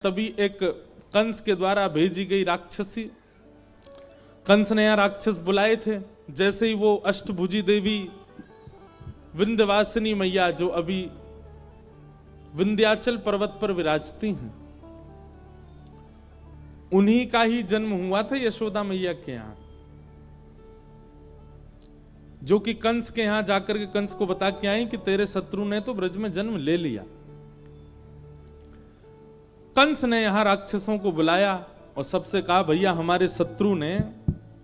तभी एक कंस के द्वारा भेजी गई राक्षसी, कंस ने यहाँ राक्षस बुलाए थे। जैसे ही वो अष्टभुजी देवी विंध्यवासिनी मैया जो अभी विंध्याचल पर्वत पर विराजती हैं, उन्हीं का ही जन्म हुआ था यशोदा मैया के यहां, जो कि कंस के यहां जाकर के कंस को बता के आई कि तेरे शत्रु ने तो ब्रज में जन्म ले लिया। कंस ने यहां राक्षसों को बुलाया और सबसे कहा, भैया हमारे शत्रु ने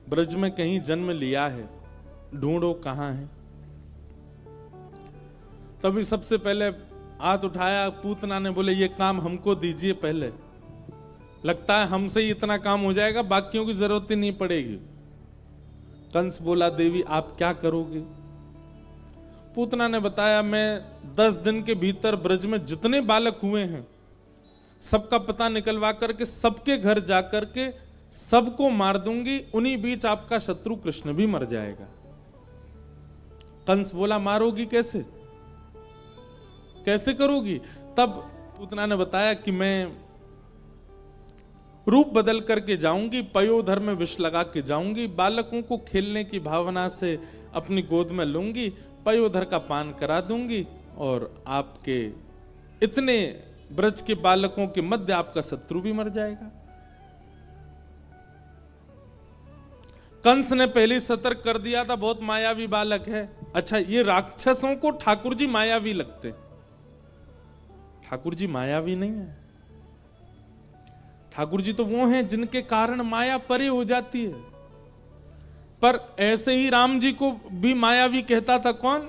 ब्रज में कहीं जन्म लिया है, ढूंढो कहां है। तभी सबसे पहले हाथ उठाया पूतना ने, बोले ये काम हमको दीजिए पहले, लगता है हमसे ही इतना काम हो जाएगा, बाकियों की जरूरत ही नहीं पड़ेगी। कंस बोला, देवी आप क्या करोगे? पूतना ने बताया, मैं 10 दिन के भीतर ब्रज में जितने बालक हुए हैं सबका पता निकलवा करके सबके घर जाकर के सबको मार दूंगी, उन्हीं बीच आपका शत्रु कृष्ण भी मर जाएगा। कंस बोला, मारोगी कैसे, कैसे करोगी? तब पूतना ने बताया कि मैं रूप बदल करके जाऊंगी, पयोधर में विष लगा के जाऊंगी, बालकों को खेलने की भावना से अपनी गोद में लूंगी, पयोधर का पान करा दूंगी और आपके इतने ब्रज के बालकों के मध्य आपका शत्रु भी मर जाएगा। कंस ने पहले सतर्क कर दिया था, बहुत मायावी बालक है। अच्छा, ये राक्षसों को ठाकुर जी मायावी लगते, ठाकुर जी मायावी नहीं है। ठाकुर जी तो वो हैं जिनके कारण माया परे हो जाती है। पर ऐसे ही राम जी को भी मायावी कहता था कौन?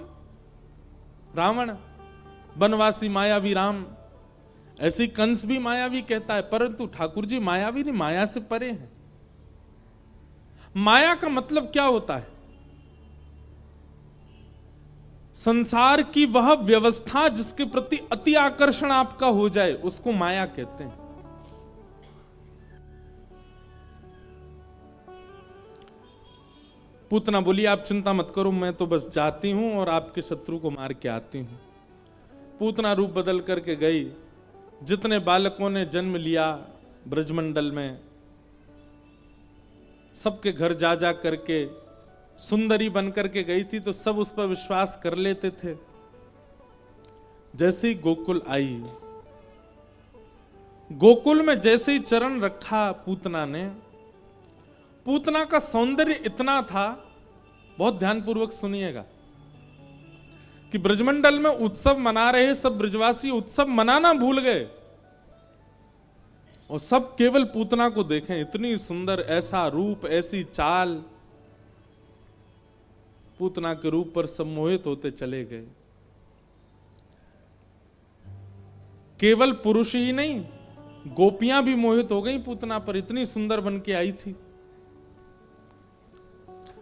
रावण, बनवासी मायावी राम। ऐसे ही कंस भी मायावी कहता है, परंतु ठाकुर जी मायावी नहीं, माया से परे हैं। माया का मतलब क्या होता है? संसार की वह व्यवस्था जिसके प्रति अति आकर्षण आपका हो जाए, उसको माया कहते हैं। पूतना बोली, आप चिंता मत करो, मैं तो बस जाती हूं और आपके शत्रु को मार के आती हूं। पूतना रूप बदल करके गई। जितने बालकों ने जन्म लिया ब्रजमंडल में, सबके घर जा जा करके सुंदरी बन करके गई थी, तो सब उस पर विश्वास कर लेते थे। जैसे ही गोकुल आई, गोकुल में जैसे ही चरण रखा पूतना ने, पूतना का सौंदर्य इतना था, बहुत ध्यानपूर्वक सुनिएगा, कि ब्रजमंडल में उत्सव मना रहे सब ब्रजवासी उत्सव मनाना भूल गए और सब केवल पूतना को देखें। इतनी सुंदर, ऐसा रूप, ऐसी चाल, पूतना के रूप पर सम्मोहित होते चले गए। केवल पुरुष ही नहीं, गोपियां भी मोहित हो गई पूतना पर, इतनी सुंदर बन के आई थी।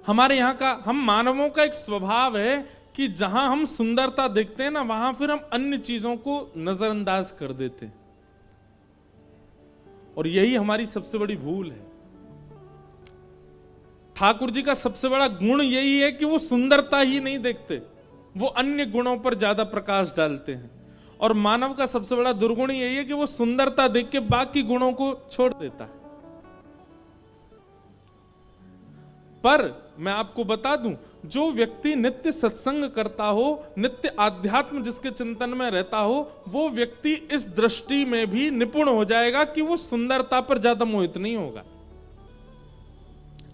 हमारे यहां का, हम मानवों का एक स्वभाव है कि जहां हम सुंदरता देखते हैं ना, वहां फिर हम अन्य चीजों को नजरअंदाज कर देते हैं, और यही हमारी सबसे बड़ी भूल है। ठाकुर जी का सबसे बड़ा गुण यही है कि वो सुंदरता ही नहीं देखते, वो अन्य गुणों पर ज्यादा प्रकाश डालते हैं। और मानव का सबसे बड़ा दुर्गुण यही है कि वो सुंदरता देख के बाकी गुणों को छोड़ देता है। पर मैं आपको बता दूं, जो व्यक्ति नित्य सत्संग करता हो, नित्य आध्यात्म जिसके चिंतन में रहता हो, वो व्यक्ति इस दृष्टि में भी निपुण हो जाएगा कि वो सुंदरता पर ज्यादा मोहित नहीं होगा।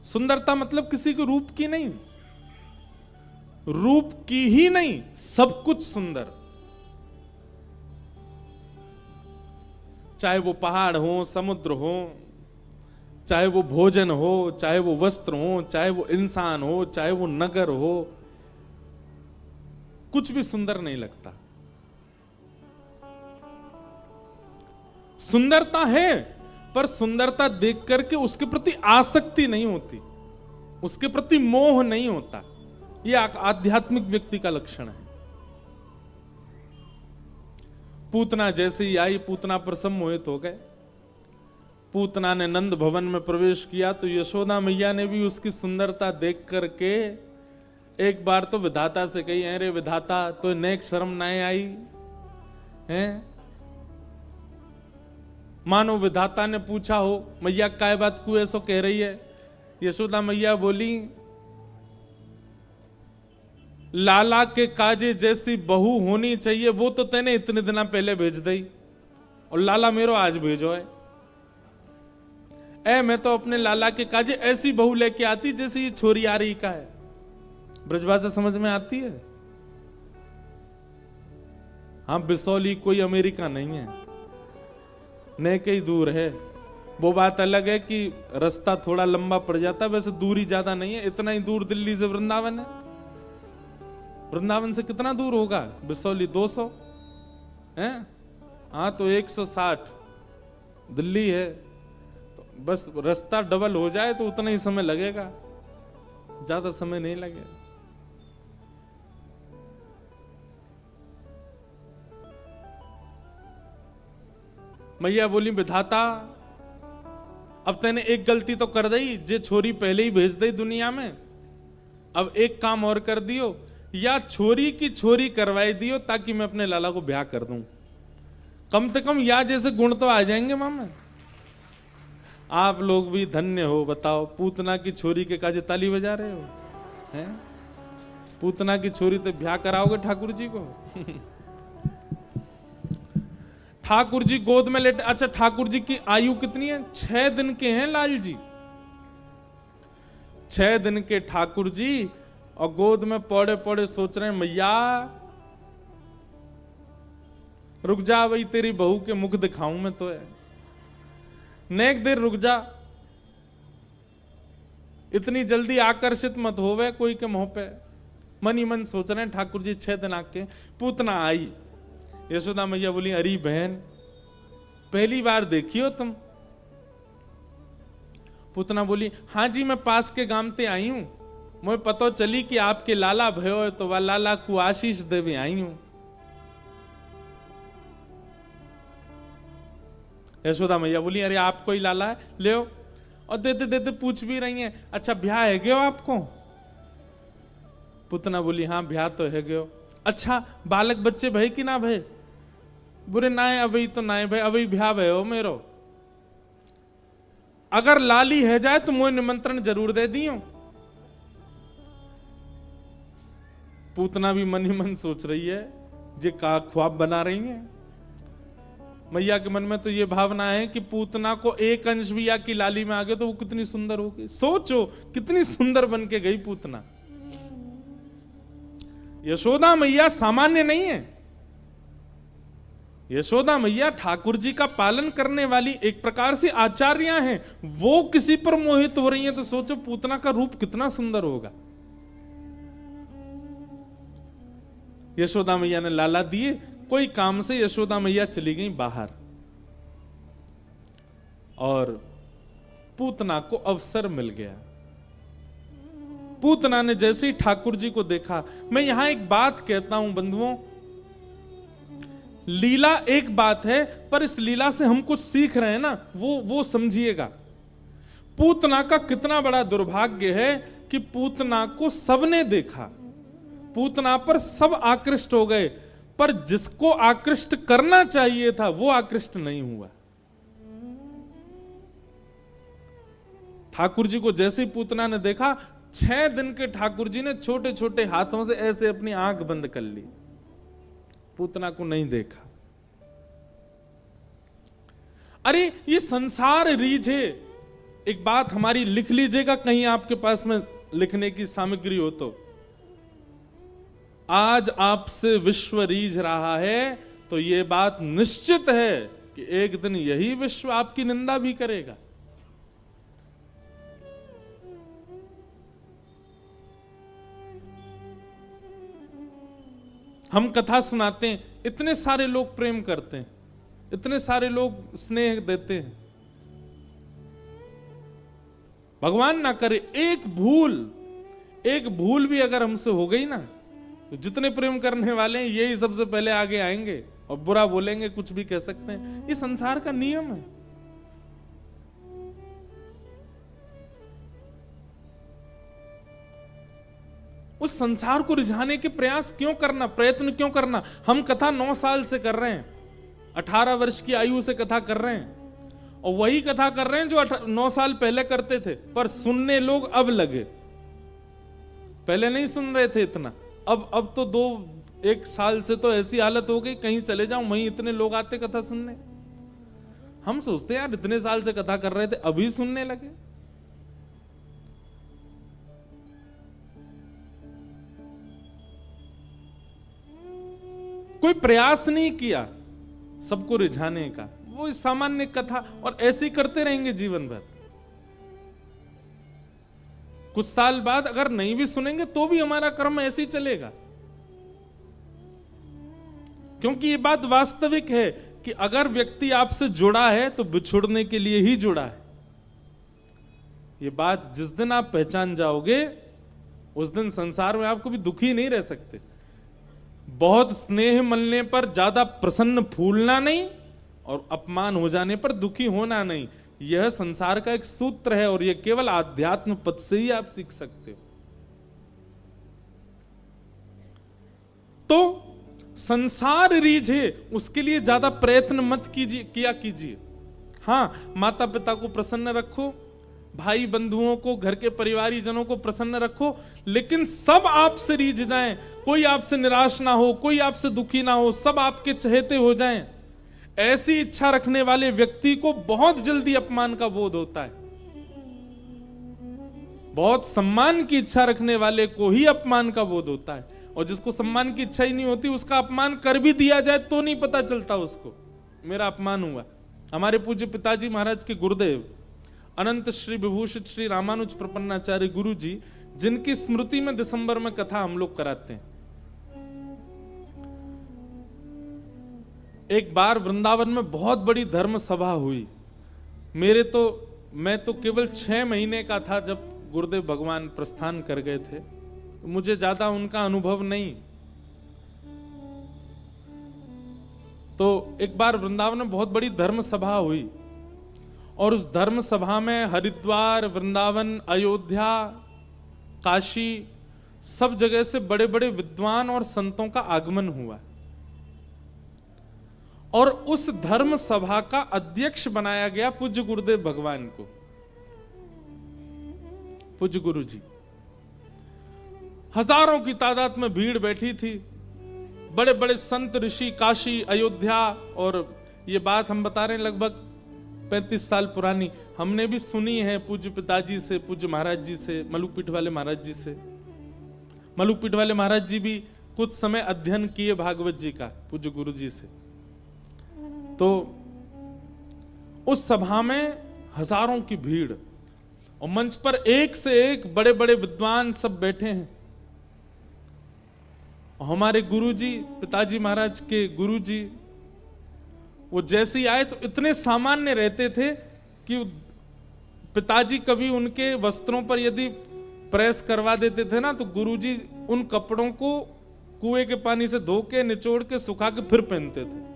सुंदरता मतलब किसी के रूप की नहीं, रूप की ही नहीं, सब कुछ सुंदर, चाहे वो पहाड़ हो, समुद्र हो, चाहे वो भोजन हो, चाहे वो वस्त्र हो, चाहे वो इंसान हो, चाहे वो नगर हो, कुछ भी सुंदर नहीं लगता। सुंदरता है, पर सुंदरता देख करके उसके प्रति आसक्ति नहीं होती, उसके प्रति मोह नहीं होता। यह आध्यात्मिक व्यक्ति का लक्षण है। पूतना जैसे ही आई, पूतना पर सब मोहित हो गए। पूतना ने नंद भवन में प्रवेश किया तो यशोदा मैया ने भी उसकी सुंदरता देख करके एक बार तो विधाता से कही, अरे विधाता, तो नेक शर्म नहीं आई है? मानो विधाता ने पूछा हो, मैया काय बात को ऐसो कह रही है। यशोदा मैया बोली, लाला के काजे जैसी बहू होनी चाहिए वो तो तेने इतने दिन पहले भेज दी, और लाला मेरो आज भेजो है। मैं तो अपने लाला के काजे ऐसी बहू लेके आती जैसी ये छोरी आ रही का है। ब्रजभाषा समझ में आती है? हाँ, बिसौली कोई अमेरिका नहीं है, न कहीं दूर है। वो बात अलग है कि रास्ता थोड़ा लंबा पड़ जाता है, वैसे दूरी ज्यादा नहीं है। इतना ही दूर दिल्ली से वृंदावन है। वृंदावन से कितना दूर होगा बिसौली? 200 है? हाँ, तो 160 दिल्ली है। तो बस रास्ता डबल हो जाए तो उतना ही समय लगेगा, ज्यादा समय नहीं लगेगा। मैया बोली, विधाता अब तैने एक गलती तो कर दी, जे छोरी पहले ही भेज दी दुनिया में। अब एक काम और कर दियो, या छोरी की छोरी करवाई दियो ताकि मैं अपने लाला को ब्याह कर दूं। कम से कम या जैसे गुण तो आ जाएंगे मामा। आप लोग भी धन्य हो, बताओ, पूतना की छोरी के काजे ताली बजा रहे हो हैं? पूतना की छोरी तो ब्याह कराओगे ठाकुर जी को? ठाकुर जी गोद में लेटे। अच्छा, ठाकुर जी की आयु कितनी है? 6 दिन के हैं लाल जी। 6 दिन के ठाकुर जी, और गोद में पौड़े पौड़े सोच रहे हैं, मैया रुक जा भाई, तेरी बहू के मुख दिखाऊं मैं तो है। नेक देर रुक जा, इतनी जल्दी आकर्षित मत होवे कोई के मुंह पे। मन ही मन सोच रहे हैं ठाकुर जी। 6 दिन आके पूतना आई। यशोदा मैया बोली, अरे बहन, पहली बार देखियो तुम? पूतना बोली, हाँ जी, मैं पास के गांव ते आई हूं। मुझे पता चली कि आपके लाला भयो है, तो वह लाला को आशीष देवे आई हूं। यशोदा मैया बोली, अरे आपको ही लाला है, ले आओ। और देते देते पूछ भी रही हैं, अच्छा ब्याह है गयो आपको? पूतना बोली, हाँ ब्याह तो है गयो। अच्छा, बालक बच्चे भय कि ना भय? बुरे ना है, अभी तो ना है भाई, अभी ब्याह भयो मेरो। अगर लाली है जाए तो मुझे निमंत्रण जरूर दे दियो। पूतना भी मन ही मन सोच रही है, जे का ख्वाब बना रही है। मैया के मन में तो ये भावना है कि पूतना को एक अंश भी या की लाली में आ गया तो वो कितनी सुंदर होगी। सोचो कितनी सुंदर बन के गई पूतना। यशोदा मैया सामान्य नहीं है। यशोदा मैया ठाकुर जी का पालन करने वाली एक प्रकार से आचार्या हैं। वो किसी पर मोहित हो रही हैं तो सोचो पूतना का रूप कितना सुंदर होगा। यशोदा मैया ने लाला दिए, कोई काम से यशोदा मैया चली गई बाहर, और पूतना को अवसर मिल गया। पूतना ने जैसे ही ठाकुर जी को देखा, मैं यहां एक बात कहता हूं बंधुओं, लीला एक बात है, पर इस लीला से हम कुछ सीख रहे हैं ना, वो समझिएगा। पूतना का कितना बड़ा दुर्भाग्य है कि पूतना को सबने देखा, पूतना पर सब आकृष्ट हो गए, पर जिसको आकृष्ट करना चाहिए था वो आकृष्ट नहीं हुआ। ठाकुर जी को जैसे ही पूतना ने देखा, 6 दिन के ठाकुर जी ने छोटे छोटे हाथों से ऐसे अपनी आंख बंद कर ली, पूतना को नहीं देखा। अरे ये संसार रीझ है। एक बात हमारी लिख लीजिएगा, कहीं आपके पास में लिखने की सामग्री हो तो, आज आपसे विश्व रीझ रहा है तो यह बात निश्चित है कि एक दिन यही विश्व आपकी निंदा भी करेगा। हम कथा सुनाते हैं, इतने सारे लोग प्रेम करते हैं, इतने सारे लोग स्नेह देते हैं। भगवान ना करे एक भूल भी अगर हमसे हो गई ना, तो जितने प्रेम करने वाले हैं यही सबसे पहले आगे आएंगे और बुरा बोलेंगे, कुछ भी कह सकते हैं। ये संसार का नियम है। उस संसार को रिझाने के प्रयास क्यों करना, प्रयत्न क्यों करना? हम कथा 9 साल से कर रहे हैं, 18 वर्ष की आयु से कथा कर रहे हैं, और वही कथा कर रहे हैं जो 9 साल पहले करते थे, पर सुनने लोग अब लगे। पहले नहीं सुन रहे थे इतना, अब तो 1 साल से तो ऐसी हालत हो गई, कहीं चले जाओ वहीं इतने लोग आते कथा सुनने। हम सोचते यार इतने साल से कथा कर रहे थे, अभी सुनने लगे। कोई प्रयास नहीं किया सबको रिझाने का, वो सामान्य कथा, और ऐसे ही करते रहेंगे जीवन भर। कुछ साल बाद अगर नहीं भी सुनेंगे तो भी हमारा कर्म ऐसे ही चलेगा, क्योंकि ये बात वास्तविक है कि अगर व्यक्ति आपसे जुड़ा है तो बिछुड़ने के लिए ही जुड़ा है। ये बात जिस दिन आप पहचान जाओगे उस दिन संसार में आप कभी दुखी नहीं रह सकते। बहुत स्नेह मिलने पर ज्यादा प्रसन्न फूलना नहीं, और अपमान हो जाने पर दुखी होना नहीं। यह संसार का एक सूत्र है, और यह केवल आध्यात्म पद से ही आप सीख सकते हो। तो संसार रीझे उसके लिए ज्यादा प्रयत्न मत कीजिए। हाँ, माता पिता को प्रसन्न रखो, भाई बंधुओं को, घर के परिवारी जनों को प्रसन्न रखो, लेकिन सब आपसे रीझ जाएं, कोई आपसे निराश ना हो, कोई आपसे दुखी ना हो, सब आपके चहेते हो जाएं। ऐसी इच्छा रखने वाले व्यक्ति को बहुत जल्दी अपमान का बोध होता है। बहुत सम्मान की इच्छा रखने वाले को ही अपमान का बोध होता है, और जिसको सम्मान की इच्छा ही नहीं होती उसका अपमान कर भी दिया जाए तो नहीं पता चलता उसको मेरा अपमान हुआ। हमारे पूज्य पिताजी महाराज के गुरुदेव अनंत श्री विभूषित श्री रामानुज प्रपन्नाचार्य गुरु जी, जिनकी स्मृति में दिसंबर में कथा हम लोग कराते हैं। एक बार वृंदावन में बहुत बड़ी धर्म सभा हुई। मैं तो केवल 6 महीने का था जब गुरुदेव भगवान प्रस्थान कर गए थे, मुझे ज्यादा उनका अनुभव नहीं। तो एक बार वृंदावन में बहुत बड़ी धर्म सभा हुई, और उस धर्म सभा में हरिद्वार, वृंदावन, अयोध्या, काशी, सब जगह से बड़े बड़े विद्वान और संतों का आगमन हुआ। और उस धर्म सभा का अध्यक्ष बनाया गया पूज्य गुरुदेव भगवान को, पूज्य गुरु जी। हजारों की तादाद में भीड़ बैठी थी, बड़े बड़े संत ऋषि, काशी, अयोध्या, और ये बात हम बता रहे हैं लगभग 35 साल पुरानी। हमने भी सुनी है पूज्य पिताजी से, पूज्य महाराज जी से, मलुक पीठ वाले महाराज जी से। मलुक पीठ वाले महाराज जी भी कुछ समय अध्ययन किए भागवत जी का पूज्य गुरु जी से। तो उस सभा में हजारों की भीड़, और मंच पर एक से एक बड़े बड़े विद्वान सब बैठे हैं। और हमारे गुरुजी, पिताजी महाराज के गुरुजी, वो जैसे ही आए तो इतने सामान्य रहते थे कि पिताजी कभी उनके वस्त्रों पर यदि प्रेस करवा देते थे ना, तो गुरुजी उन कपड़ों को कुएं के पानी से धो के, निचोड़ के, सुखा के फिर पहनते थे।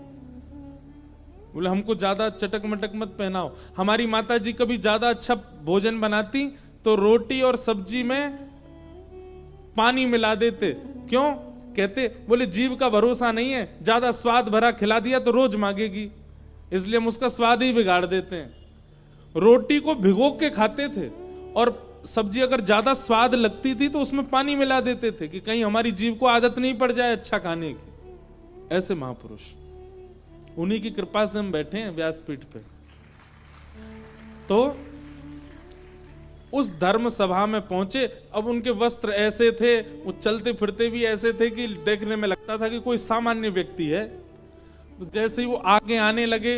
बोले हमको ज्यादा चटक मटक मत पहनाओ। हमारी माता जी कभी ज्यादा अच्छा भोजन बनाती तो रोटी और सब्जी में पानी मिला देते। क्यों? कहते बोले जीव का भरोसा नहीं है, ज्यादा स्वाद भरा खिला दिया तो रोज मांगेगी, इसलिए हम उसका स्वाद ही बिगाड़ देते हैं। रोटी को भिगो के खाते थे, और सब्जी अगर ज्यादा स्वाद लगती थी तो उसमें पानी मिला देते थे कि कहीं हमारी जीव को आदत नहीं पड़ जाए अच्छा खाने की। ऐसे महापुरुष, उन्हीं की कृपा से हम बैठे हैं व्यासपीठ पे। तो उस धर्म सभा में पहुंचे। अब उनके वस्त्र ऐसे थे, वो चलते फिरते भी ऐसे थे कि देखने में लगता था कि कोई सामान्य व्यक्ति है। तो जैसे ही वो आगे आने लगे,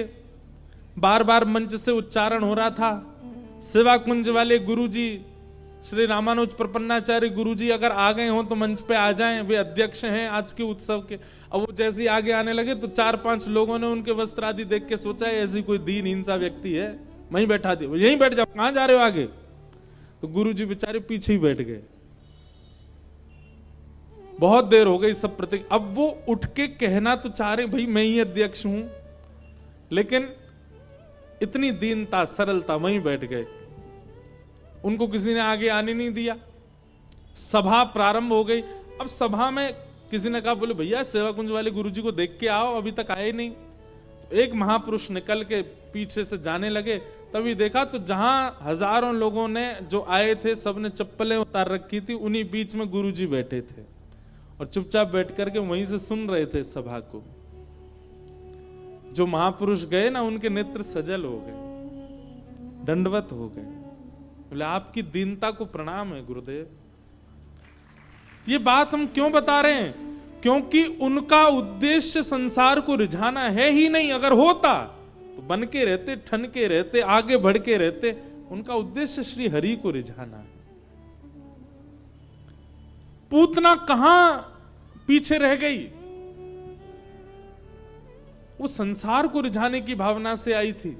बार बार मंच से उच्चारण हो रहा था, सेवा कुंज वाले गुरुजी श्री रामानुज प्रपन्नाचार्य गुरुजी अगर आ गए हो तो मंच पे आ जाएं, वे अध्यक्ष हैं आज के उत्सव के। अब वो जैसे ही आगे आने लगे तो 4-5 लोगों ने उनके वस्त्र आदि देख के सोचा ऐसी कोई दीनहीन सा व्यक्ति है, वहीं बैठा दिया, यहीं बैठ जाओ, कहां जा रहे हो आगे। तो गुरुजी बेचारे पीछे ही बैठ गए। बहुत देर हो गई सब प्रतीक। अब वो उठ के कहना तो चाह रहे भाई मैं ही अध्यक्ष हूं, लेकिन इतनी दीनता, सरलता, वहीं बैठ गए। उनको किसी ने आगे आने नहीं दिया। सभा प्रारंभ हो गई। अब सभा में किसी ने कहा बोले भैया सेवा कुंज वाले गुरुजी को देख के आओ, अभी तक आए नहीं। एक महापुरुष निकल के पीछे से जाने लगे, तभी देखा तो जहां हजारों लोगों ने जो आए थे सबने चप्पलें उतार रखी थी, उन्हीं बीच में गुरुजी बैठे थे और चुपचाप बैठ करके वहीं से सुन रहे थे सभा को। जो महापुरुष गए ना, उनके नेत्र सजल हो गए, दंडवत हो गए, बोले आपकी दीनता को प्रणाम है गुरुदेव। ये बात हम क्यों बता रहे हैं? क्योंकि उनका उद्देश्य संसार को रिझाना है ही नहीं। अगर होता तो बन के रहते, ठन के रहते, आगे बढ़ के रहते। उनका उद्देश्य श्री हरि को रिझाना है। पूतना कहां पीछे रह गई? वो संसार को रिझाने की भावना से आई थी।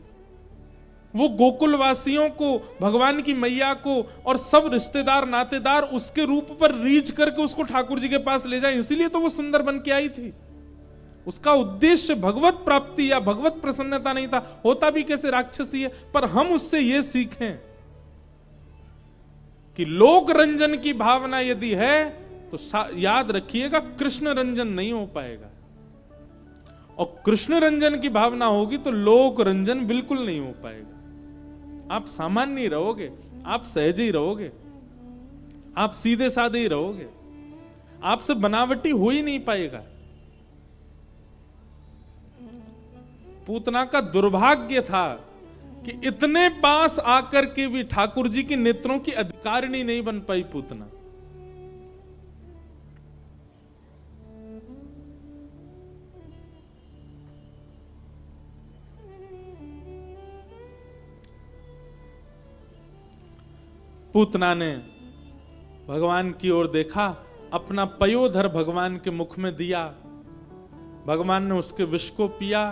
वो गोकुल वासियों को, भगवान की मैया को और सब रिश्तेदार नातेदार उसके रूप पर रीझ करके उसको ठाकुर जी के पास ले जाए, इसीलिए तो वो सुंदर बन के आई थी। उसका उद्देश्य भगवत प्राप्ति या भगवत प्रसन्नता नहीं था। होता भी कैसे, राक्षसी है। पर हम उससे ये सीखें कि लोक रंजन की भावना यदि है तो याद रखिएगा कृष्ण रंजन नहीं हो पाएगा, और कृष्ण रंजन की भावना होगी तो लोक रंजन बिल्कुल नहीं हो पाएगा। आप सामान्य ही रहोगे, आप सहज ही रहोगे, आप सीधे साधे ही रहोगे, आपसे बनावटी हो ही नहीं पाएगा। पूतना का दुर्भाग्य था कि इतने पास आकर के भी ठाकुर जी के नेत्रों की अधिकारिणी नहीं बन पाई पूतना। पूतना ने भगवान की ओर देखा, अपना पयोधर भगवान के मुख में दिया। भगवान ने उसके विष को पिया,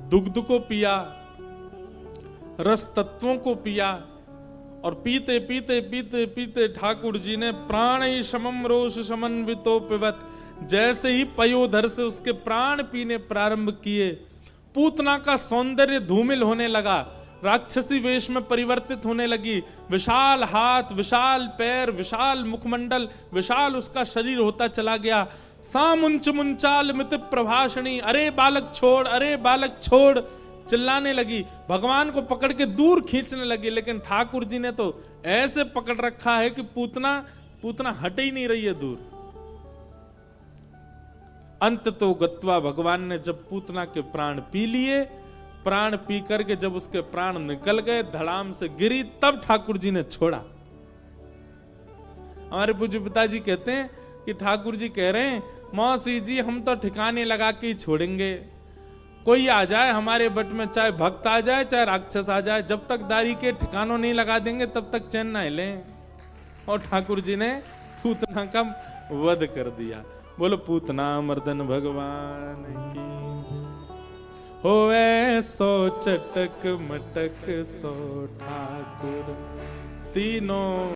दुग्ध को पिया, रस तत्वों को पिया, और पीते पीते पीते पीते ठाकुर जी ने प्राण शमम रोष समन्वितो पिबत, जैसे ही पयोधर से उसके प्राण पीने प्रारंभ किए, पूतना का सौंदर्य धूमिल होने लगा, राक्षसी वेश में परिवर्तित होने लगी। विशाल हाथ, विशाल पैर, विशाल मुखमंडल, विशाल उसका शरीर होता चला गया। सामुंच मुंचाल मित प्रभाषणी, अरे बालक छोड़, अरे बालक छोड़, चिल्लाने लगी। भगवान को पकड़ के दूर खींचने लगी, लेकिन ठाकुर जी ने तो ऐसे पकड़ रखा है कि पूतना हट ही नहीं रही है दूर। अंत तो गत्वा, भगवान ने जब पूतना के प्राण पी लिए, प्राण पी करके जब उसके प्राण निकल गए, धड़ाम से गिरी, तब ठाकुर जी ने छोड़ा। हमारे पूज्य पिताजी कहते हैं कि ठाकुर जी कह रहे हैं, मौसी जी हम तो ठिकाने लगा के ही छोड़ेंगे। कोई आ जाए हमारे बट में, चाहे भक्त आ जाए चाहे राक्षस आ जाए, जब तक दाढ़ी के ठिकानों नहीं लगा देंगे तब तक चैन ना हिले। और ठाकुर जी ने पूतना का वध कर दिया। बोलो पूतना मर्दन भगवान की। होवे सो चटक मटक सो ठाकुर, तीनों